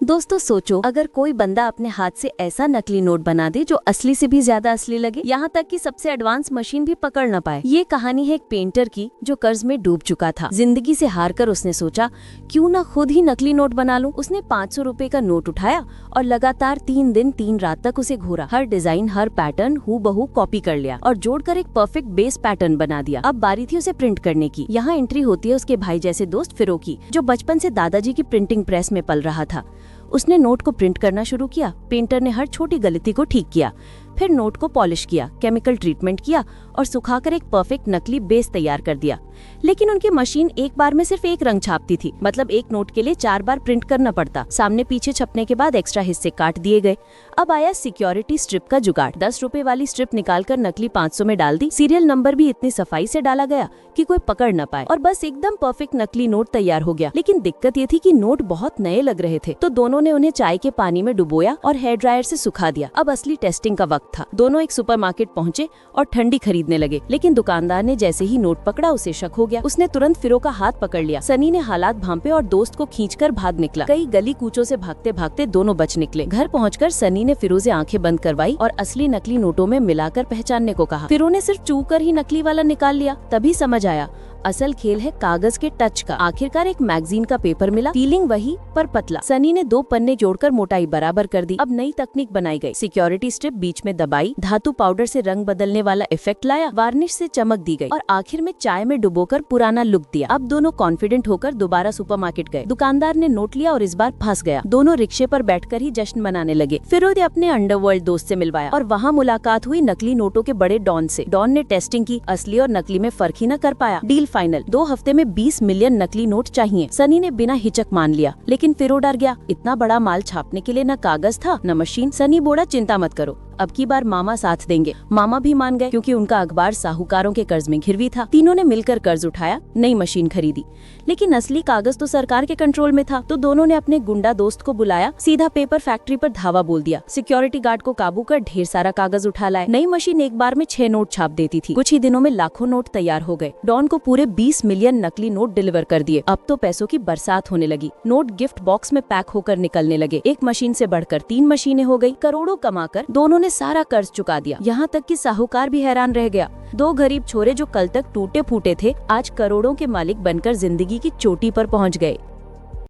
दोस्तों सोचो, अगर कोई बंदा अपने हाथ से ऐसा नकली नोट बना दे जो असली से भी ज्यादा असली लगे, यहाँ तक कि सबसे एडवांस मशीन भी पकड़ न पाए। ये कहानी है एक पेंटर की जो कर्ज में डूब चुका था। जिंदगी से हारकर उसने सोचा क्यों ना खुद ही नकली नोट बना लूं। उसने 500 रुपए का नोट उठाया और लगातार 3 दिन 3 रात तक उसे घोरा। हर डिजाइन, हर पैटर्न हूबहू कॉपी कर लिया और जोड़कर एक परफेक्ट बेस पैटर्न बना दिया। अब बारी थी उसे प्रिंट करने की। यहाँ एंट्री होती है उसके भाई जैसे दोस्त फिरो की, जो बचपन से दादाजी की प्रिंटिंग प्रेस में पल रहा था। उसने नोट को प्रिंट करना शुरू किया। पेंटर ने हर छोटी गलती को ठीक किया, फिर नोट को पॉलिश किया, केमिकल ट्रीटमेंट किया और सुखाकर एक परफेक्ट नकली बेस तैयार कर दिया। लेकिन उनकी मशीन एक बार में सिर्फ एक रंग छापती थी, मतलब एक नोट के लिए 4 बार प्रिंट करना पड़ता। सामने पीछे छपने के बाद एक्स्ट्रा हिस्से काट दिए गए। अब आया सिक्योरिटी स्ट्रिप का जुगाड़। 10 रुपए वाली स्ट्रिप निकालकर नकली 500 में डाल दी। सीरियल नंबर भी इतनी सफाई से डाला गया कि कोई पकड़ न पाए और बस एकदम परफेक्ट नकली नोट तैयार हो गया। लेकिन दिक्कत ये थी कि नोट बहुत नए लग रहे थे, तो दोनों ने उन्हें चाय के पानी में डुबोया और हेयर ड्रायर से सुखा दिया। अब असली टेस्टिंग का वक्त था। दोनों एक सुपरमार्केट पहुंचे और ठंडी खरीदने लगे। लेकिन दुकानदार ने जैसे ही नोट पकड़ा उसे शक हो गया। उसने तुरंत फिरो का हाथ पकड़ लिया। सनी ने हालात भांपे और दोस्त को खींचकर भाग निकला। कई गली कूचों से भागते भागते दोनों बच निकले। घर पहुंचकर सनी ने फिरो से आंखें बंद करवाई और असली नकली नोटों में मिलाकर पहचानने को कहा। फिरो ने सिर्फ चू कर ही नकली वाला निकाल लिया। तभी समझ आया असल खेल है कागज के टच का। आखिरकार एक मैगजीन का पेपर मिला, फीलिंग वही पर पतला। सनी ने 2 पन्ने जोड़कर मोटाई बराबर कर दी। अब नई तकनीक बनाई गई। सिक्योरिटी स्ट्रिप बीच में दबाई, धातु पाउडर से रंग बदलने वाला इफेक्ट लाया, वार्निश से चमक दी गई और आखिर में चाय में डुबोकर पुराना लुक दिया। अब दोनों कॉन्फिडेंट होकर दोबारा सुपरमार्केट गए। दुकानदार ने नोट लिया और इस बार फंस गया। दोनों रिक्शे पर बैठकर ही जश्न मनाने लगे। फिरोज ने अपने अंडरवर्ल्ड दोस्त से मिलवाया और वहाँ मुलाकात हुई नकली नोटों के बड़े डॉन से। डॉन ने टेस्टिंग की, असली और नकली में फर्क ही न कर पाया। Deal final. 2 हफ्ते में 20 मिलियन नकली नोट चाहिए। सनी ने बिना हिचक मान लिया, लेकिन फिरो डर गया। इतना बड़ा माल छापने के लिए न कागज था न मशीन। सनी बोला चिंता मत करो, अब की बार मामा साथ देंगे। मामा भी मान गए क्योंकि उनका अखबार साहूकारों के कर्ज में घिरवी था। तीनों ने मिलकर कर्ज उठाया, नई मशीन खरीदी। लेकिन असली कागज तो सरकार के कंट्रोल में था, तो दोनों ने अपने गुंडा दोस्त को बुलाया, सीधा पेपर फैक्ट्री पर धावा बोल दिया। सिक्योरिटी गार्ड को काबू कर ढेर सारा कागज उठा लाए। नई मशीन एक बार में 6 नोट छाप देती थी। कुछ ही दिनों में लाखों नोट तैयार हो गए। डॉन को पूरे 20 मिलियन नकली नोट डिलीवर कर दिए। अब तो पैसों की बरसात होने लगी। नोट गिफ्ट बॉक्स में पैक होकर निकलने लगे। एक मशीन से बढ़कर 3 मशीनें हो गई। करोड़ों कमाकर दोनों ने सारा कर्ज चुका दिया। यहाँ तक कि साहूकार भी हैरान रह गया। 2 गरीब छोरे जो कल तक टूटे फूटे थे, आज करोड़ों के मालिक बनकर जिंदगी की चोटी पर पहुँच गए।